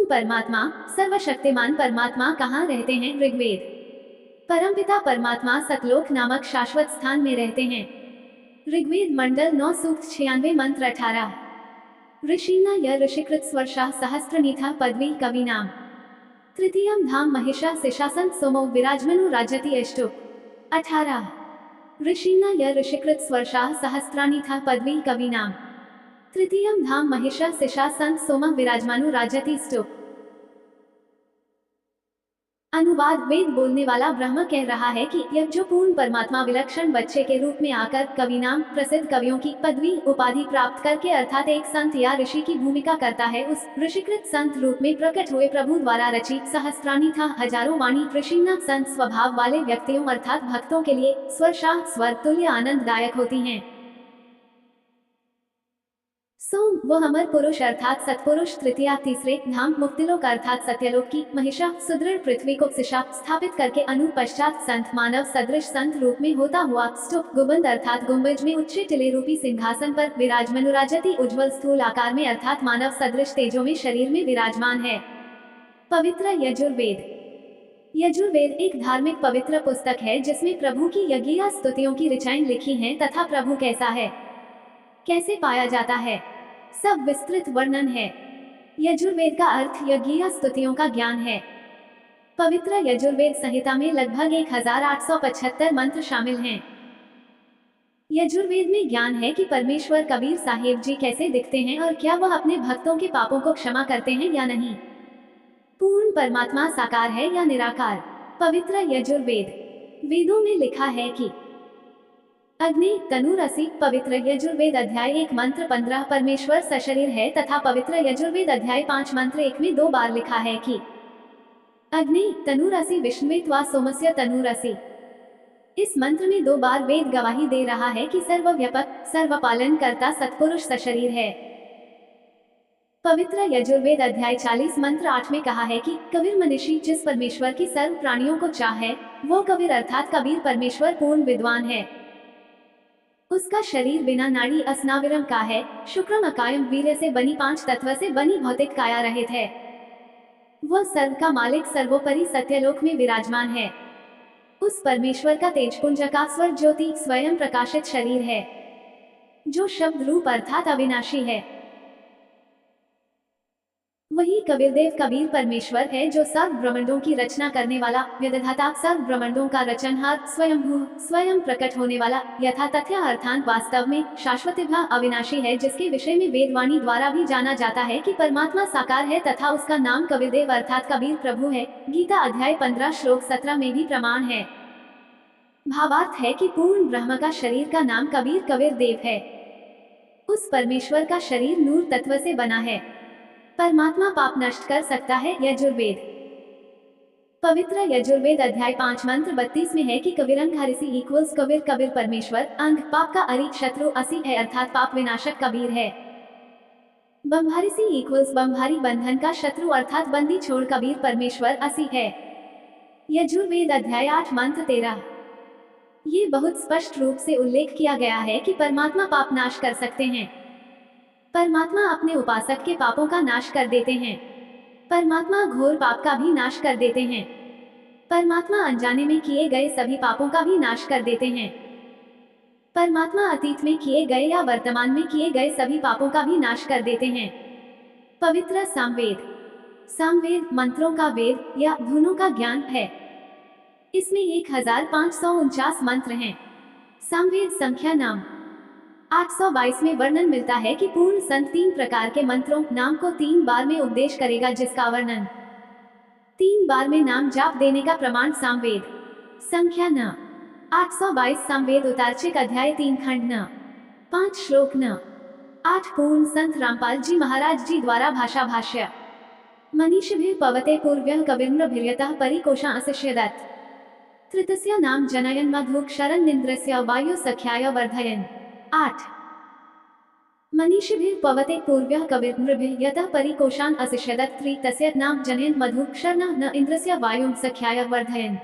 परमात्मा, सर्वशक्तिमान परमात्मा कहाँ रहते हैं? ऋग्वेद। परमपिता परमात्मा सतलोक नामक शाश्वत स्थान में रहते हैं। ऋग्वेद मंडल 9 सूक्त 96 मंत्र 18। ऋषिना य ऋषिकृत स्वर्षा सहस्त्रनीथा पदवी कवि नाम। तृतीयम धाम महिषा सिशासन सोमो विराजमनु राजति अष्टुप। 18। ऋषिना य ऋषिकृत स्वर्षा सहस्त्रानीथा पदवी कवि नाम। तृतीयम धाम महिषा सिशासन सोम विराजमानु राजति स्तुप। अनुवाद। वेद बोलने वाला ब्रह्म कह रहा है कि यह जो पूर्ण परमात्मा विलक्षण बच्चे के रूप में आकर कवि नाम प्रसिद्ध कवियों की पदवी उपाधि प्राप्त करके अर्थात एक संत या ऋषि की भूमिका करता है, उस ऋषिकृत संत रूप में प्रकट हुए प्रभु द्वारा रचित सहस्त्राणी था हजारों वाणी ऋषिना संत स्वभाव वाले व्यक्तियों अर्थात भक्तों के लिए स्वरशाह स्वर तुल्य आनंददायक होती हैं। सोम वो अमर पुरुष अर्थात सतपुरुष। तृतीया तीसरे धाम मुक्तिलोक अर्थात सत्यलोक की महिषा सुदृढ़ पृथ्वी को शिशा स्थापित करके अनु पश्चात संत मानव सदृश संत रूप में होता हुआ स्तूप गुंबद अर्थात गुंबज में उच्च टिले रूपी सिंहासन पर विराजमनुराजति उज्ज्वल स्थूल आकार में अर्थात मानव सदृश तेजों में शरीर में विराजमान है। पवित्र यजुर्वेद। यजुर्वेद एक धार्मिक पवित्र पुस्तक है जिसमें प्रभु की यज्ञ स्तुतियों की ऋचाएं लिखी हैं तथा प्रभु कैसा है, कैसे पाया जाता है, सब विस्तृत वर्णन है। यजुर्वेद का अर्थ यज्ञ स्तुतियों का ज्ञान है। पवित्र यजुर्वेद संहिता में लगभग 1875 मंत्र शामिल हैं। यजुर्वेद में ज्ञान है कि परमेश्वर कबीर साहिब जी कैसे दिखते हैं और क्या वह अपने भक्तों के पापों को क्षमा करते हैं या नहीं। पूर्ण परमात्मा साकार है या निराकार। पवित्र यजुर्वेद। वेदों में लिखा है कि अग्नि तनुरसी। पवित्र यजुर्वेद अध्याय 1 मंत्र 15 परमेश्वर सशरीर है तथा पवित्र यजुर्वेद अध्याय 5 मंत्र 1 में 2 बार लिखा है कि अग्नि तनुरसी विष्णुत्वा सोमस्य तनुरसी। इस मंत्र में 2 बार वेद गवाही दे रहा है कि सर्वव्यापक सर्वपालन करता सतपुरुष सशरीर है। पवित्र यजुर्वेद अध्याय 40 मंत्र 8 में कहा है कि कबीर मनीषी जिस परमेश्वर की सर्व प्राणियों को चाह है वो कबीर अर्थात कबीर परमेश्वर पूर्ण विद्वान है। उसका शरीर बिना नाड़ी अस्नाविरम का है, शुक्रम अकायम वीर्य से बनी 5 तत्व से बनी भौतिक काया रहित है। वह सर्व का मालिक सर्वोपरि सत्यलोक में विराजमान है। उस परमेश्वर का तेजपुंज का स्वर ज्योति स्वयं प्रकाशित शरीर है जो शब्द रूप अर्थात अविनाशी है। वही कबीरदेव कबीर परमेश्वर है जो सर्व ब्रह्मांडों की रचना करने वाला विधाता सर्व ब्रह्मांडों का रचनहार स्वयंभू स्वयं प्रकट होने वाला यथा तथ्य अर्थात वास्तव में शाश्वत अविनाशी है, जिसके विषय में वेदवाणी द्वारा भी जाना जाता है कि परमात्मा साकार है तथा उसका नाम कबीरदेव अर्थात कबीर प्रभु है। गीता अध्याय 15 श्लोक 17 में भी प्रमाण है। भावार्थ है कि पूर्ण ब्रह्म का शरीर का नाम कबीर कबीर देव है। उस परमेश्वर का शरीर नूर तत्व से बना है। परमात्मा पाप नष्ट कर सकता है। यजुर्वेद। पवित्र यजुर्वेद अध्याय 5 मंत्र 32 में है कि कबीरंग हरिसी इक्वल्स कबीर कबीर परमेश्वर अंग पाप का अरिक शत्रु असी है अर्थात पाप विनाशक कबीर है। बम्भारिसी इक्वल्स बम्भारी बंधन का शत्रु अर्थात बंदी छोड़ कबीर परमेश्वर असी है। यजुर्वेद अध्याय 8 मंत्र 13। ये बहुत स्पष्ट रूप से उल्लेख किया गया है कि परमात्मा पाप नाश कर सकते हैं। परमात्मा अपने उपासक के पापों का नाश कर देते हैं। परमात्मा घोर पाप का भी नाश कर देते हैं। परमात्मा अनजाने में किए गए सभी पापों का भी नाश कर देते हैं। परमात्मा अतीत में किए गए या वर्तमान में किए गए सभी पापों का भी नाश कर देते हैं। पवित्र सामवेद। सामवेद मंत्रों का वेद या धुनों का ज्ञान है। इसमें 1549 मंत्र हैं। सामवेद संख्या नाम 822 में वर्णन मिलता है कि पूर्ण संत 3 प्रकार के मंत्रों नाम को 3 बार में उपदेश करेगा, जिसका वर्णन 3 बार में नाम जाप देने का प्रमाण सामवेद संख्या न 822 सामवेद उतार्चिक अध्याय 3 खंड न 5 श्लोक न 8 पूर्ण संत रामपाल जी महाराज जी द्वारा भाषा भाष्य। मनीषिभिः पवते पूर्व्यः कविन्द्रभिर्यतः परिकोशा अशिष्यदत् तृतीय नाम जनयन् मधुक्षरन् निन्द्रस्य वायु सख्याय वर्धयन्। 8 मनीषिभिः पवते पूर्व्यः कविन्द्रभिः यतः परिकोशान् अशिष्यदत् तस्य नाम जनयन् मधुक्षरन् न इन्द्रस्य वायुं सख्याय वर्धयन्।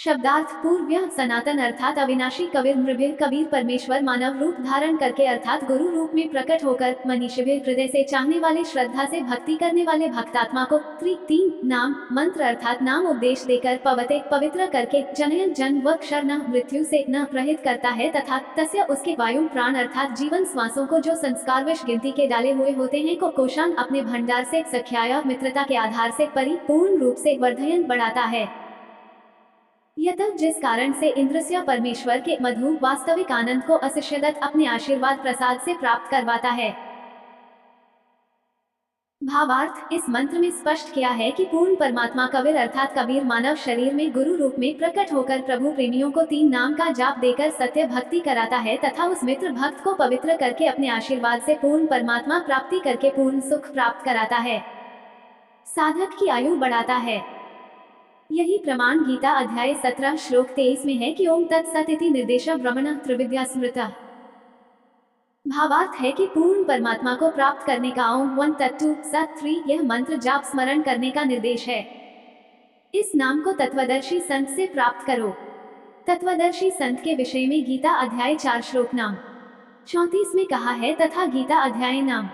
शब्दार्थ पूर्व सनातन अर्थात अविनाशी, कबीर मृभिर कबीर परमेश्वर मानव रूप धारण करके अर्थात गुरु रूप में प्रकट होकर, मनीषिभिर हृदय से चाहने वाले, श्रद्धा से भक्ति करने वाले भक्तात्मा को तीन नाम मंत्र अर्थात नाम उपदेश देकर पवते पवित्र करके जनयन जन्म व क्षर मृत्यु से न रहित करता है तथा तस्य उसके वायु प्राण अर्थात जीवन श्वासों को जो संस्कार विष गिनती के डाले हुए होते हैं को कोशान अपने भंडार से सख्याय मित्रता के आधार से परिपूर्ण रूप से वर्धयन बढ़ाता है। यतः जिस कारण से इंद्रस्य परमेश्वर के मधु वास्तविक आनंद को अशिष्यदत अपने आशीर्वाद प्रसाद से प्राप्त करवाता है। भावार्थ इस मंत्र में स्पष्ट किया है कि पूर्ण परमात्मा कबीर अर्थात कबीर मानव शरीर में गुरु रूप में प्रकट होकर प्रभु प्रेमियों को 3 नाम का जाप देकर सत्य भक्ति कराता है तथा उस मित्र भक्त को पवित्र करके अपने आशीर्वाद से पूर्ण परमात्मा प्राप्ति करके पूर्ण सुख प्राप्त कराता है, साधक की आयु बढ़ाता है। यही प्रमाण गीता अध्याय 17 श्लोक 23 में है कि ओम तत्सत इति निर्देश ब्रह्मण त्रिविद्या स्मृता। भावार्थ है कि पूर्ण परमात्मा को प्राप्त करने का ओम 1 तत्व सत 3 यह मंत्र जाप स्मरण करने का निर्देश है। इस नाम को तत्वदर्शी संत से प्राप्त करो। तत्वदर्शी संत के विषय में गीता अध्याय 4 श्लोक नाम 34 में कहा है तथा गीता अध्याय नाम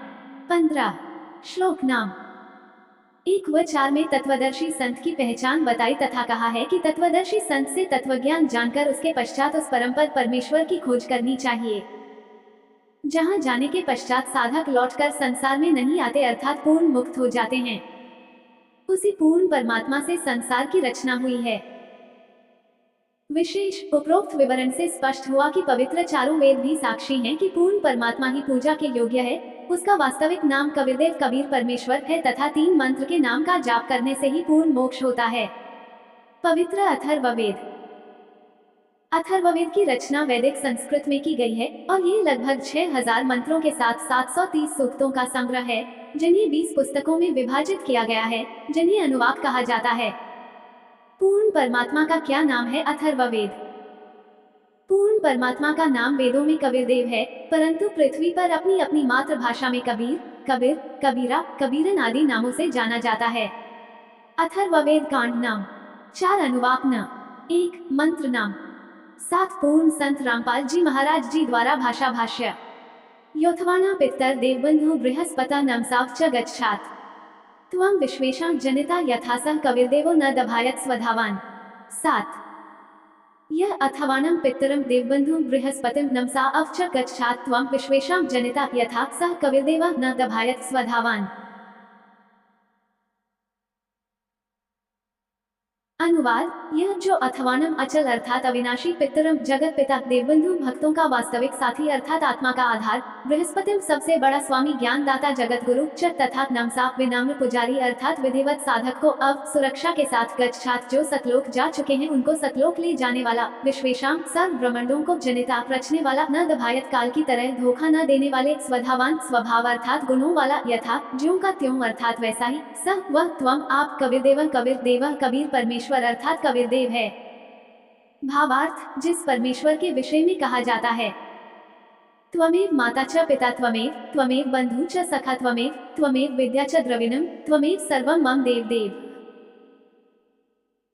15 श्लोक नाम 1 व 4 में तत्वदर्शी संत की पहचान बताई तथा कहा है कि तत्वदर्शी संत से तत्वज्ञान जानकर उसके पश्चात उस परमपद परमेश्वर की खोज करनी चाहिए, जहां जाने के पश्चात साधक लौटकर संसार में नहीं आते अर्थात पूर्ण मुक्त हो जाते हैं। उसी पूर्ण परमात्मा से संसार की रचना हुई है। विशेष उपरोक्त विवरण से स्पष्ट हुआ कि पवित्र चारों वेद भी साक्षी हैं कि पूर्ण परमात्मा ही पूजा के योग्य है। उसका वास्तविक नाम कबीरदेव कबीर परमेश्वर है तथा 3 मंत्र के नाम का जाप करने से ही पूर्ण मोक्ष होता है। पवित्र अथर्ववेद। अथर्ववेद की रचना वैदिक संस्कृत में की गई है और ये लगभग 6000 मंत्रों के साथ 730 सूक्तों का संग्रह है, जिन्हें 20 पुस्तकों में विभाजित किया गया है, जिन्हें अनुवाद कहा जाता है। पूर्ण परमात्मा का क्या नाम है? अथर्ववेद। पूर्ण परमात्मा का नाम वेदों में कबीरदेव है, परंतु पृथ्वी पर अपनी अपनी मातृभाषा में कबीर, कबीर, कबीरा, कबीरन आदि नामों से जाना जाता है। अथर्ववेद कांड नाम 4 अनुवाक न 1 मंत्र नाम 7 पूर्ण संत रामपाल जी महाराज जी द्वारा भाषा भाष्य। योथवाना पित्तर देवबंधु बृहस्पता नमसाव च गच्छात त्वं विश्वेशां जनिता यथासः कबीरदेवो न दभायत स्वधावान। 7 यह अथवानम पितरम देवबंधु बृहस्पतिम नमसा अवच गच्छात त्वं विश्वेशां जनिता यथा सः कबीरदेवः न दभायत स्वधावान। अनुवाद। यह जो अथवानम अचल अर्थात अविनाशी, पितरम जगत पिता, देवबंधु भक्तों का वास्तविक साथी अर्थात आत्मा का आधार, बृहस्पतिम सबसे बड़ा स्वामी ज्ञानदाता जगत गुरु, च तथा नमसा विनम्र पुजारी अर्थात विधिवत साधक को अव सुरक्षा के साथ गच्छात जो सतलोक जा चुके हैं उनको सतलोक ले जाने वाला, विश्वेशाम सर्व ब्रह्मांडों को जनिता रचने वाला, न दभायत काल की तरह धोखा न देने वाले, स्वधावान स्वभाव अर्थात गुणों वाला, यथा ज्यों का त्यों अर्थात वैसा ही, सह वह त्वम आप कबीरदेव कबीर परमेश्वर अर्थात कबीरदेव है। भावार्थ। जिस परमेश्वर के विषय में कहा जाता है त्वमेव माता च पिता त्वमेव, त्वमेव बंधु च सखा त्वमेव, त्वमेव विद्या च द्रविणम, त्वमेव सर्वम मम देव देव।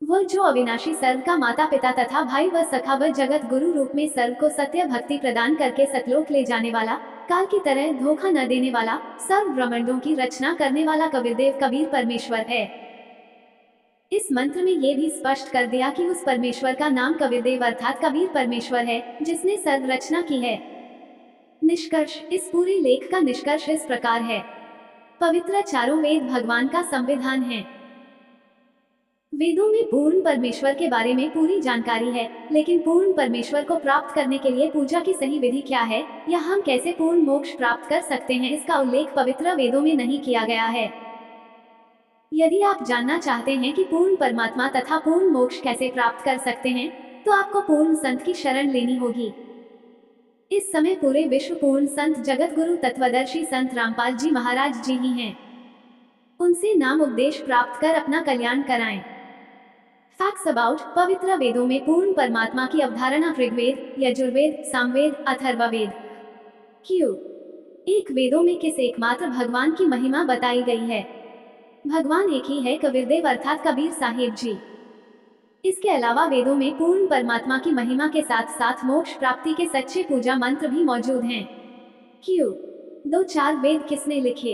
वह जो अविनाशी सर्व का माता पिता तथा भाई व सखा व जगत गुरु रूप में सर्व को सत्य भक्ति प्रदान करके सतलोक ले जाने वाला, काल की तरह धोखा न देने वाला, सर्व ब्रह्मांडों की रचना करने वाला कबीरदेव कबीर परमेश्वर है। इस मंत्र में ये भी स्पष्ट कर दिया कि उस परमेश्वर का नाम कबीरदेव अर्थात कबीर परमेश्वर है, जिसने सर्व रचना की है। निष्कर्ष। इस पूरे लेख का निष्कर्ष इस प्रकार है। पवित्र चारों वेद भगवान का संविधान है। वेदों में पूर्ण परमेश्वर के बारे में पूरी जानकारी है, लेकिन पूर्ण परमेश्वर को प्राप्त करने के लिए पूजा की सही विधि क्या है या हम कैसे पूर्ण मोक्ष प्राप्त कर सकते हैं, इसका उल्लेख पवित्र वेदों में नहीं किया गया है। यदि आप जानना चाहते हैं कि पूर्ण परमात्मा तथा पूर्ण मोक्ष कैसे प्राप्त कर सकते हैं, तो आपको पूर्ण संत की शरण लेनी होगी। इस समय पूरे विश्व पूर्ण संत जगत गुरु तत्वदर्शी संत रामपाल जी महाराज जी ही हैं। उनसे नाम उपदेश प्राप्त कर अपना कल्याण कराएं। फैक्ट्स अबाउट पवित्र वेदों में पूर्ण परमात्मा की अवधारणा ऋग्वेद, यजुर्वेद, सामवेद, अथर्ववेद। क्यों? एक वेदों में किस एकमात्र भगवान की महिमा बताई गई है। भगवान एक ही है, कबीरदेव अर्थात कबीर साहिब जी। इसके अलावा वेदों में पूर्ण परमात्मा की महिमा के साथ साथ मोक्ष प्राप्ति के सच्चे पूजा मंत्र भी मौजूद हैं। क्यों 2-4 वेद किसने लिखे?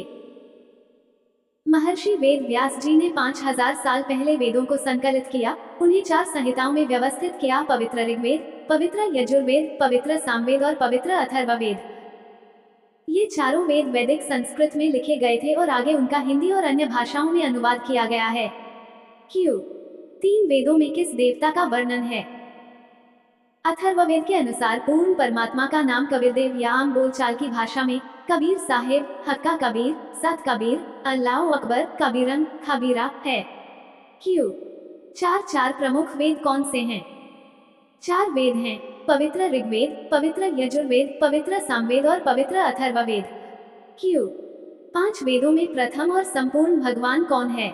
महर्षि वेद व्यास जी ने 5000 साल पहले वेदों को संकलित किया, उन्हें 4 संहिताओं में व्यवस्थित किया: पवित्र ऋग्वेद, पवित्र यजुर्वेद, पवित्र सामवेद और पवित्र अथर्ववेद। ये चारों वेद वैदिक संस्कृत में लिखे गए थे और आगे उनका हिंदी और अन्य भाषाओं में अनुवाद किया गया है। क्यों 3 वेदों में किस देवता का वर्णन है? अथर्ववेद के अनुसार पूर्ण परमात्मा का नाम कबीरदेव या आम बोलचाल की भाषा में कबीर साहिब, हक्का कबीर, सत कबीर, अल्लाह अकबर, कबीरन, खबीरा है। क्यों 4 प्रमुख वेद कौन से हैं? 4 वेद हैं: पवित्र ऋग्वेद, पवित्र यजुर्वेद, पवित्र सामवेद और पवित्र अथर्ववेद। क्यों 5 वेदों में प्रथम और संपूर्ण भगवान कौन है?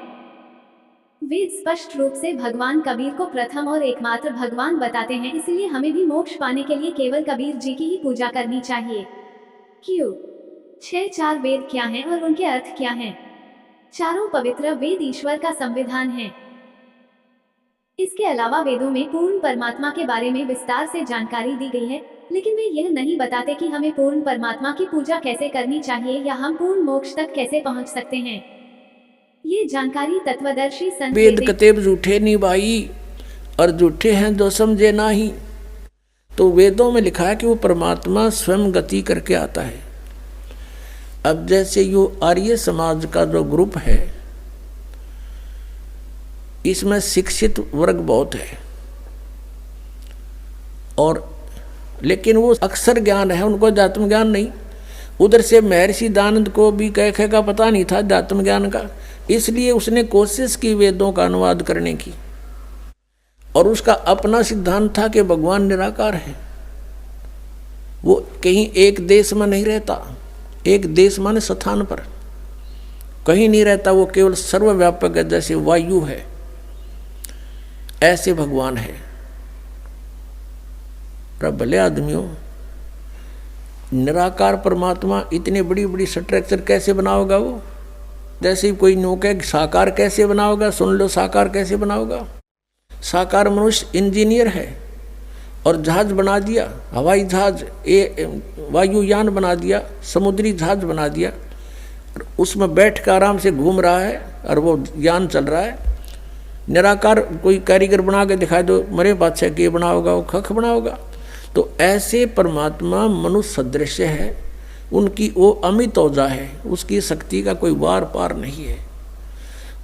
वेद स्पष्ट रूप से भगवान कबीर को प्रथम और एकमात्र भगवान बताते हैं, इसलिए हमें भी मोक्ष पाने के लिए केवल कबीर जी की ही पूजा करनी चाहिए। क्यों 4 वेद क्या हैं और उनके अर्थ क्या हैं? चारों पवित्र वेद ईश्वर का संविधान है। इसके अलावा वेदों में पूर्ण परमात्मा के बारे में विस्तार से जानकारी दी गई है, लेकिन वे यह नहीं बताते कि हमें पूर्ण परमात्मा की पूजा कैसे करनी चाहिए या हम पूर्ण मोक्ष तक कैसे पहुंच सकते हैं। ये जानकारी तत्वदर्शी संत वेद कतेब झूठे नहीं भाई, और झूठे हैं जो समझे ना ही। तो वेदों में लिखा है कि वो परमात्मा स्वयं गति करके आता है। अब जैसे यो आर्य समाज का जो ग्रुप है, इसमें शिक्षित वर्ग बहुत है, और लेकिन वो अक्षर ज्ञान है, उनको अध्यात्म ज्ञान नहीं। उधर से महर्षि दानंद को भी कह का पता नहीं था अध्यात्म ज्ञान का, इसलिए उसने कोशिश की वेदों का अनुवाद करने की, और उसका अपना सिद्धांत था कि भगवान निराकार है। वो कहीं एक देश में नहीं रहता, एक देश माने स्थान पर कहीं नहीं रहता, वो केवल सर्वव्यापक है, जैसे वायु है ऐसे भगवान है। भले आदमियों, निराकार परमात्मा इतनी बड़ी बड़ी स्ट्रक्चर कैसे बनाओगा वो? जैसे कोई नौके साकार कैसे बनाओगा, सुन लो साकार कैसे बनाओगा। साकार मनुष्य इंजीनियर है और जहाज बना दिया, हवाई जहाज, वायुयान बना दिया, समुद्री जहाज बना दिया, उसमें बैठ कर आराम से घूम रहा है और वो यान चल रहा है। निराकार कोई कारीगर बना के दिखाई दो, मरे बादशाह के बनाओगा, वो खख बनाओगा। तो ऐसे परमात्मा मनुष्य सदृश है, उनकी वो अमित ओजा है, उसकी शक्ति का कोई वार पार नहीं है।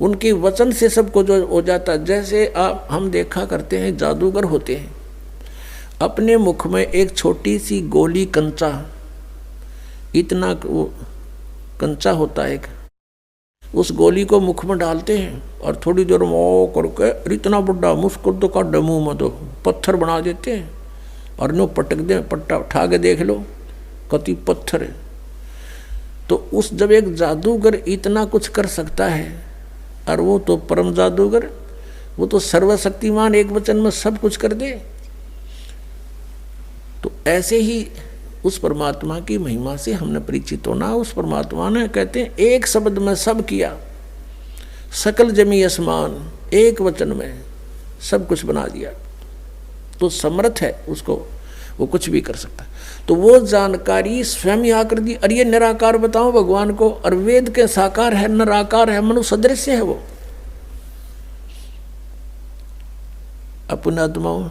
उनके वचन से सबको जो हो जाता। जैसे आप हम देखा करते हैं जादूगर होते हैं, अपने मुख में एक छोटी सी गोली कंचा, इतना वो कंचा होता है, उस गोली को मुख में डालते हैं और थोड़ी देर में ओ करके इतना बड़ा मुस्कुर तो काट मुँह में, तो पत्थर बना देते हैं और नो पटक दे, पट्टा उठा के देख लो कति पत्थर है। तो उस जब एक जादूगर इतना कुछ कर सकता है, और वो तो परम जादूगर, वो तो सर्वशक्तिमान, एक वचन में सब कुछ कर दे। तो ऐसे ही उस परमात्मा की महिमा से हमने परिचित होना। उस परमात्मा ने, कहते हैं, एक शब्द में सब किया, सकल जमी आसमान, एक वचन में सब कुछ बना दिया। तो समर्थ है, उसको वो कुछ भी कर सकता है। तो वो जानकारी स्वयं ही आकर दी। और ये निराकार बताओ भगवान को, और वेद के साकार है, निराकार है, मनुष्य सदृश है वो। अपनात्माओं,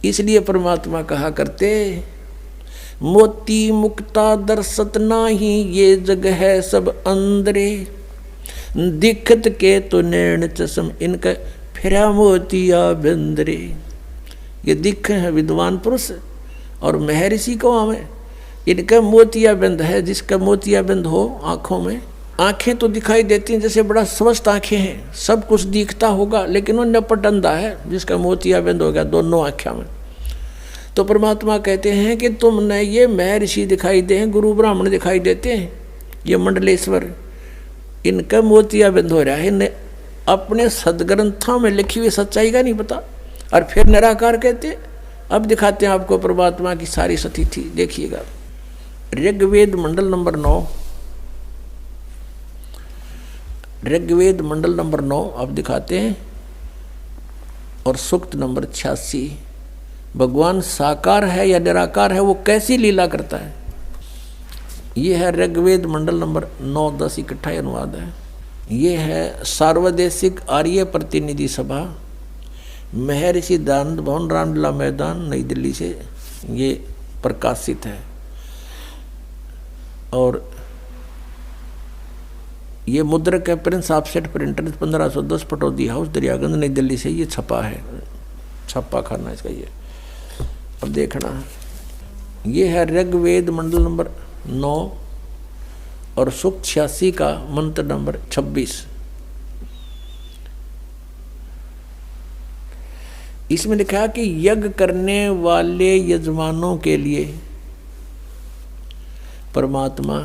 इसलिए परमात्मा कहा करते, मोती मुक्ता दर्शत नाही, ये जग है सब अंदरे, दिखत के तो नैन चश्म, इनका फिरा मोतिया बंदरे। ये दिख है विद्वान पुरुष और महर्षि को हमें, इनका मोतिया बंद है। जिसका मोतिया बंद हो आँखों में, आँखें तो दिखाई देती हैं जैसे बड़ा स्वस्थ आँखें हैं, सब कुछ दिखता होगा, लेकिन वो नपट अंधा है जिसका मोतिया बंद हो गया दोनों आँखों में। तो परमात्मा कहते हैं कि तुमने ये महर्षि दिखाई दे हैं, गुरु ब्राह्मण दिखाई देते हैं, ये मंडलेश्वर, इनका मोतिया बंद हो रहा है, इन्हें अपने सदग्रंथों में लिखी हुई सच्चाई का नहीं पता। और फिर निराकार कहते। अब दिखाते हैं आपको परमात्मा की सारी स्थिति, देखिएगा। ऋग्वेद मंडल नंबर 9, ऋग्वेद मंडल नंबर 9 अब दिखाते हैं। और सूक्त नंबर 86। भगवान साकार है या निराकार है, वो कैसी लीला करता है। ये है ऋग्वेद मंडल नंबर 9-10 इकट्ठा अनुवाद है। ये है सार्वदेशिक आर्य प्रतिनिधि सभा, महर्षि दयानंद भवन, रामलीला मैदान, नई दिल्ली से ये प्रकाशित है। और ये मुद्रक है Prince offset printer 1510 Pataudi house Daryaganj नई दिल्ली से ये छपा है, छापा खाना इसका ये। अब देखना ये है ऋग्वेद मंडल नंबर 9 और सूक्त 86 का मंत्र नंबर 26। इसमें लिखा है कि यज्ञ करने वाले यजमानों के लिए परमात्मा,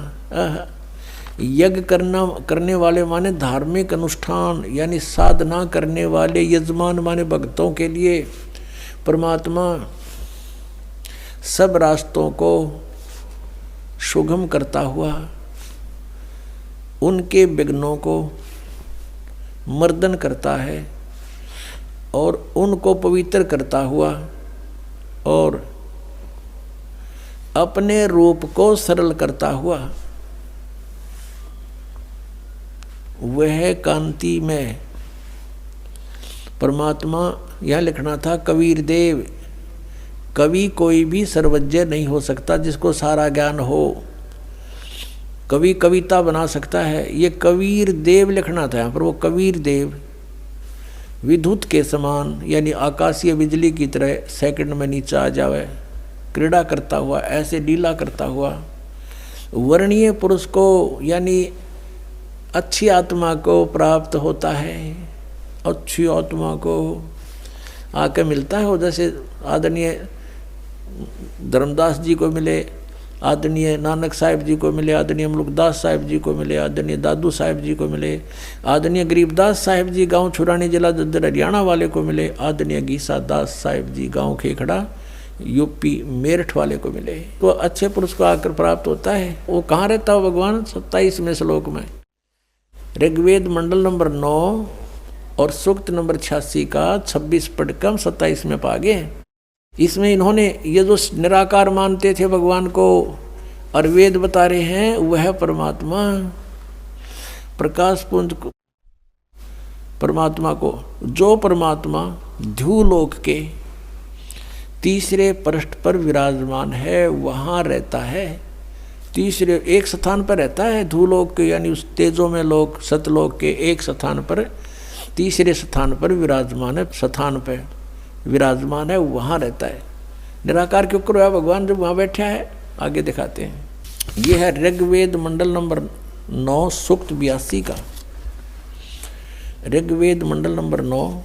यज्ञ करने वाले माने धार्मिक अनुष्ठान यानी साधना करने वाले यजमान माने भक्तों के लिए परमात्मा सब रास्तों को सुगम करता हुआ उनके विघ्नों को मर्दन करता है और उनको पवित्र करता हुआ और अपने रूप को सरल करता हुआ वह कांति में परमात्मा। यह लिखना था कबीर देव। कवि कोई भी सर्वज्ञ नहीं हो सकता जिसको सारा ज्ञान हो। कवि कविता बना सकता है, ये कबीर देव लिखना था यहाँ पर। वो कबीर देव विद्युत के समान यानी आकाशीय बिजली की तरह सेकंड में नीचे आ जावे, क्रीड़ा करता हुआ, ऐसे लीला करता हुआ वर्णीय पुरुष को यानी अच्छी आत्मा को प्राप्त होता है। अच्छी आत्मा को आके मिलता है वो, जैसे आदरणीय धर्मदास जी को मिले, आदरणीय नानक साहिब जी को मिले, आदरणीय मुल्कदास साहिब जी को मिले, आदरणीय दादू साहिब जी को मिले, आदरणीय गरीबदास साहिब जी गांव छुरानी जिला दद्दर हरियाणा वाले को मिले, आदरणीय गीसा दास साहिब जी गांव खेखड़ा यूपी मेरठ वाले को मिले। तो अच्छे पुरुष को आकर प्राप्त होता है। वो कहाँ रहता हो भगवान? 27वें श्लोक में ऋग्वेद मंडल नंबर 9 और सूक्त नंबर 86 का 26 पढ़कर 27 में पा गए। इसमें इन्होंने ये जो निराकार मानते थे भगवान को और वेद बता रहे हैं वह परमात्मा प्रकाश पुंज को, परमात्मा को, जो परमात्मा ध्युलोक के तीसरे पृष्ठ पर विराजमान है वहाँ रहता है। तीसरे एक स्थान पर रहता है ध्युलोक के यानी उस तेजो में लोक सतलोक के एक स्थान पर, तीसरे स्थान पर विराजमान है, स्थान पर विराजमान है, वहाँ रहता है। निराकार क्यों करो है भगवान जब वहाँ बैठा है? आगे दिखाते हैं। ये है ऋग्वेद मंडल नंबर 9 सूक्त 82 का। ऋग्वेद मंडल नंबर 9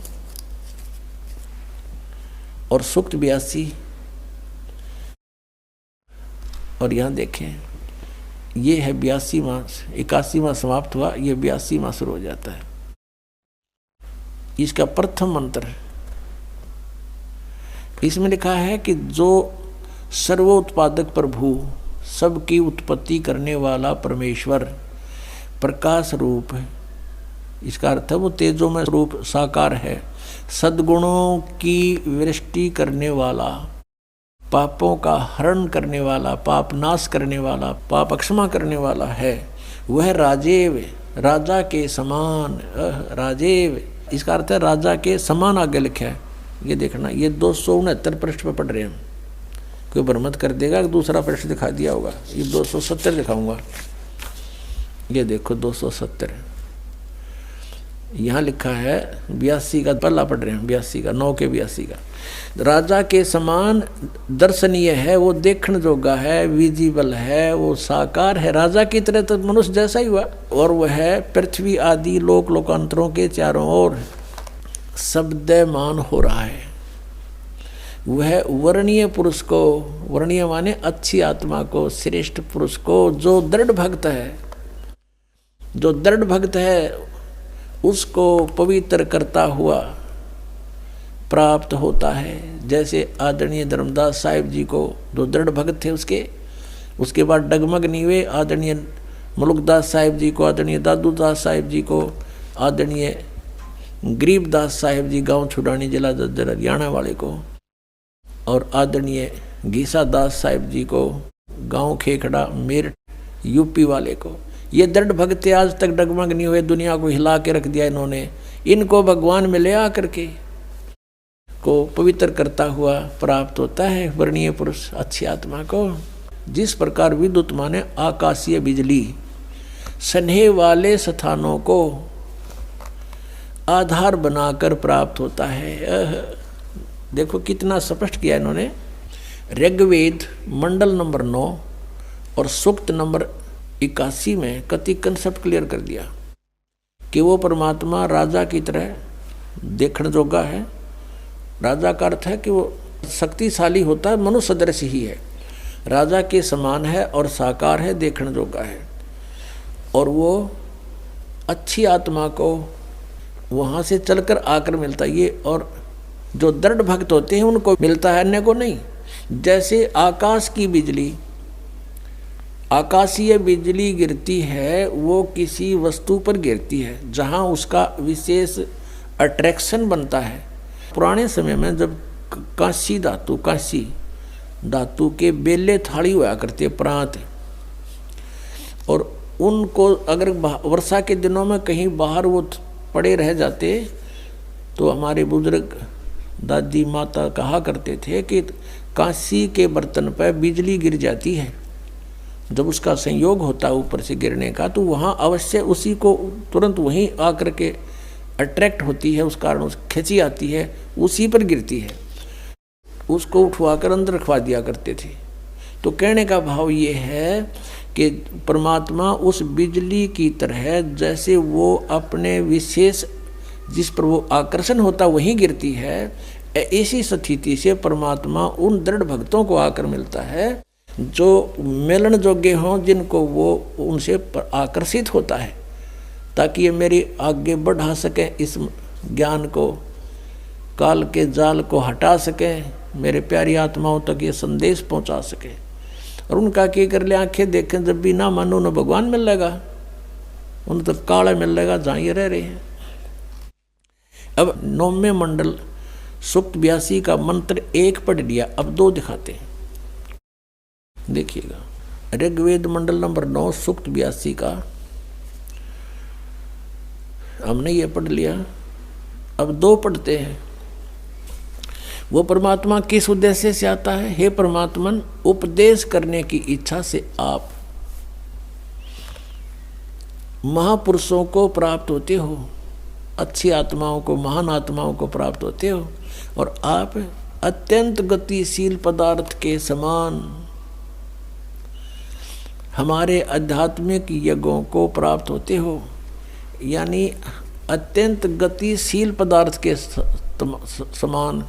और सूक्त 82। और यहाँ देखें ये है 82वां, 81वां समाप्त हुआ, ये 82वां शुरू हो जाता है। इसका प्रथम मंत्र इसमें लिखा है कि जो सर्वोत्पादक प्रभु, सबकी उत्पत्ति करने वाला परमेश्वर प्रकाश रूप है। इसका अर्थ है वो तेजो में रूप साकार है, सद्गुणों की वृष्टि करने वाला, पापों का हरण करने वाला, पाप नाश करने वाला, पाप क्षमा करने वाला है। वह राजेव, राजा के समान, राजेव इसका अर्थ है राजा के समान आगे लिखा है। ये देखना, ये 269 पृष्ठ पर पढ़ रहे हैं। कोई भ्रमत कर देगा कि दूसरा पृष्ठ दिखा दिया होगा। ये 270 दिखाऊंगा। ये देखो 270 यहाँ लिखा है। 82 का पहला पढ़ रहे हैं, 82 का 9 के 82 का। राजा के समान दर्शनीय है, वो देखने जोगा है, विजिबल है, वो साकार है। राजा की तरह तो मनुष्य जैसा ही हुआ। और वह पृथ्वी आदि लोक लोकांतरों के चारों ओर शब्दमान हो रहा है। वह वर्णीय पुरुष को, वर्णीय माने अच्छी आत्मा को, श्रेष्ठ पुरुष को, जो दृढ़ भक्त है, जो दृढ़ भक्त है उसको पवित्र करता हुआ प्राप्त होता है। जैसे आदरणीय धर्मदास साहिब जी को जो दृढ़ भक्त थे उसके बाद डगमग नहीं हुए। आदरणीय मुल्कदास साहिब जी को, आदरणीय दादू दास साहिब जी को, आदरणीय गरीबदास साहिब जी गांव छुड़ानी जिला जज्जर हरियाणा वाले को, और आदरणीय घीसा दास साहिब जी को गांव खेखड़ा मेरठ यूपी वाले को। ये दृढ़ भक्ति आज तक डगमग नहीं हुए, दुनिया को हिला के रख दिया इन्होंने। इनको भगवान में ले आकर के को पवित्र करता हुआ प्राप्त होता है वर्णीय पुरुष अच्छी आत्मा को। जिस प्रकार विद्युत माने आकाशीय बिजली स्नेह वाले स्थानों को आधार बनाकर प्राप्त होता है। देखो कितना स्पष्ट किया इन्होंने। ऋग्वेद मंडल नंबर 9 और सूक्त नंबर 81 में कति कंसेप्ट क्लियर कर दिया कि वो परमात्मा राजा की तरह देखण जोगा है। राजा का अर्थ है कि वो शक्तिशाली होता है, मनुष्य सदृश ही है, राजा के समान है और साकार है, देखण जोगा है। और वो अच्छी आत्मा को वहाँ से चलकर आकर मिलता है ये, और जो दृढ़ भक्त होते हैं उनको मिलता है, अन्य को नहीं। जैसे आकाश की बिजली, आकाशीय बिजली गिरती है वो किसी वस्तु पर गिरती है जहाँ उसका विशेष अट्रैक्शन बनता है। पुराने समय में जब कांसी धातु के बेले थाली हुआ करते प्रांत, और उनको अगर वर्षा के दिनों में कहीं बाहर वो पड़े रह जाते तो हमारे बुजुर्ग दादी माता कहा करते थे कि कांसी के बर्तन पर बिजली गिर जाती है, जब उसका संयोग होता है ऊपर से गिरने का तो वहाँ अवश्य उसी को तुरंत वहीं आकर के अट्रैक्ट होती है, उस कारण उस खिंची आती है, उसी पर गिरती है। उसको उठवाकर अंदर रखवा दिया करते थे। तो कहने का भाव ये है कि परमात्मा उस बिजली की तरह जैसे वो अपने विशेष जिस पर वो आकर्षण होता वहीं गिरती है, ऐसी स्थिति से परमात्मा उन दृढ़ भक्तों को आकर मिलता है जो मिलन योग्य हों, जिनको वो उनसे आकर्षित होता है, ताकि ये मेरी आगे बढ़ा सकें, इस ज्ञान को, काल के जाल को हटा सकें, मेरे प्यारी आत्माओं तक ये संदेश पहुंचा सकें। और उनका क्या कर ले, आंखें देखें, जब भी ना मानो न भगवान मिल लेगा, उन्हें तो काला मिल लेगा जहाँ ये रह रहे हैं। अब 9वें मंडल सूक्त 82 का मंत्र 1 पढ़ लिया, अब 2 दिखाते हैं, देखिएगा। ऋग्वेद मंडल नंबर 9 सूक्त 82 का हमने ये पढ़ लिया, अब 2 पढ़ते हैं। वो परमात्मा किस उद्देश्य से आता है? हे परमात्मन, उपदेश करने की इच्छा से आप महापुरुषों को प्राप्त होते हो, अच्छी आत्माओं को, महान आत्माओं को प्राप्त होते हो, और आप अत्यंत गतिशील पदार्थ के समान हमारे आध्यात्मिक यज्ञों को प्राप्त होते हो। यानी अत्यंत गतिशील पदार्थ के समान,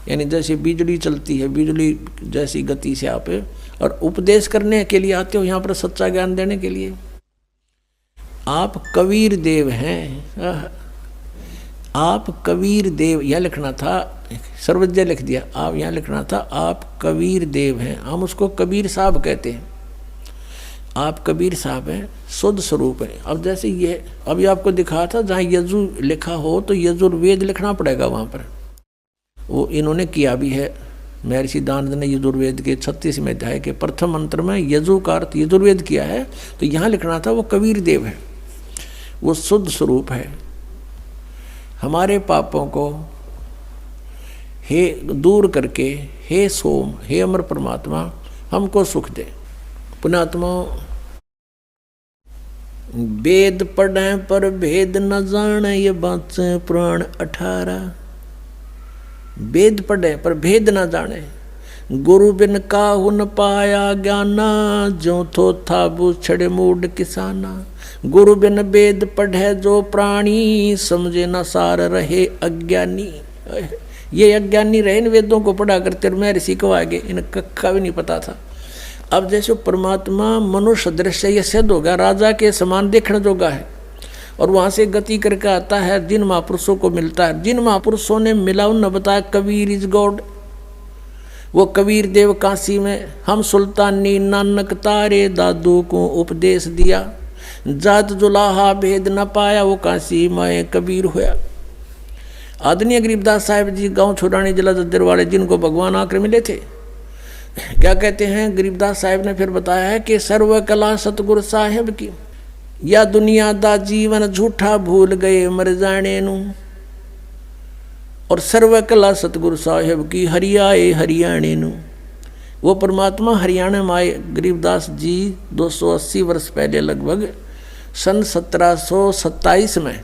यानी जैसे बिजली चलती है, बिजली जैसी गति से आप, और उपदेश करने के लिए आते हो यहाँ पर, सच्चा ज्ञान देने के लिए। आप कबीर देव हैं, आप कबीर देव, यह लिखना था, सर्वज्ञ लिख दिया, आप यहाँ लिखना था आप कबीर देव हैं। हम उसको कबीर साहब कहते हैं, आप कबीर साहब हैं, शुद्ध स्वरूप है। अब जैसे ये अभी आपको दिखा था, जहाँ यजु लिखा हो तो यजुर्वेद लिखना पड़ेगा वहाँ पर, वो इन्होंने किया भी है। महर्षि दानंद ने यजुर्वेद के 36वें अध्याय के प्रथम मंत्र में यजु का अर्थ यजुर्वेद किया है, तो यहाँ लिखना था वो कबीर देव है, वो शुद्ध स्वरूप है। हमारे पापों को हे दूर करके, हे सोम, हे अमर परमात्मा, हमको सुख दे। पुण्यात्मा, वेद पढ़े पर भेद न जाने, ये बात से पुराण 18। वेद पढ़े पर भेद न जाने, गुरु बिन काहू न पाया ज्ञाना, जो थो था बूछड़े मूड किसाना। गुरु बिन वेद पढ़े जो प्राणी, समझे न सार रहे अज्ञानी। ये अज्ञानी रहे इन वेदों को पढ़ा करते, और मैं ऋषि को आगे इन कक्का भी नहीं पता था। अब जैसे परमात्मा मनुष्य दृश्य ये सिद्ध होगा, राजा के समान देखने जोगा है, और वहाँ से गति करके आता है, जिन महापुरुषों को मिलता है, जिन महापुरुषों ने मिला उन बताया कबीर इज गॉड। वो कबीर देव काशी में, हम सुल्तानी नानक तारे दादू को उपदेश दिया, जात जुलाहा भेद न पाया, वो काशी माए कबीर होया। आदरणीय गरीबदास साहिब जी गांव छोड़ानी जिला जद्दर वाले, जिनको भगवान आकर मिले थे, क्या कहते हैं गरीबदास साहिब ने फिर बताया है कि सर्व कला सतगुरु साहिब की, या दुनिया दा जीवन झूठा भूल गए मर जाने नू, और सर्व कला सतगुरु साहिब की हरियाए हरियाणे नू। वो परमात्मा हरियाणा में आए गरीबदास जी 280 वर्ष पहले, लगभग सन 1727 में,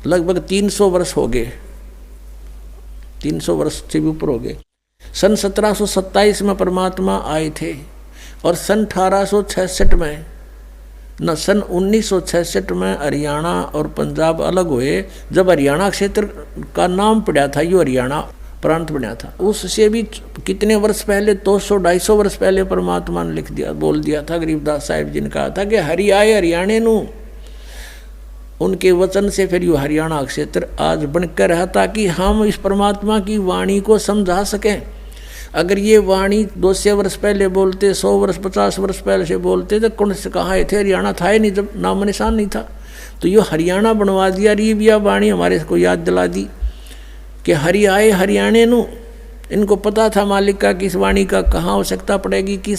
लगभग 300 वर्ष हो गए, 300 वर्ष से भी ऊपर हो गए। सन 1727 में परमात्मा आए थे, और सन 1866 में न सन 1966 में हरियाणा और पंजाब अलग हुए। जब हरियाणा क्षेत्र का नाम पड़ा था, यो हरियाणा प्रांत बना था, उससे भी कितने वर्ष पहले, 200-250 वर्ष पहले परमात्मा ने लिख दिया, बोल दिया था। गरीबदास साहिब जी ने कहा था कि हरि आए हरियाणे नू। उनके वचन से फिर यो हरियाणा क्षेत्र आज बनकर रहा, ताकि हम इस परमात्मा की वाणी को समझा सकें। अगर ये वाणी 200 वर्ष पहले बोलते, 100 वर्ष 50 वर्ष पहले से बोलते, तो कौन से कहाँ थे, हरियाणा था ही नहीं, जब नाम निशान नहीं था। तो यो हरियाणा बनवा दिया, रिबिया वाणी हमारे को याद दिला दी कि हरि आए हरियाणे नू। इनको पता था मालिक का कि इस वाणी का कहाँ आवश्यकता पड़ेगी, किस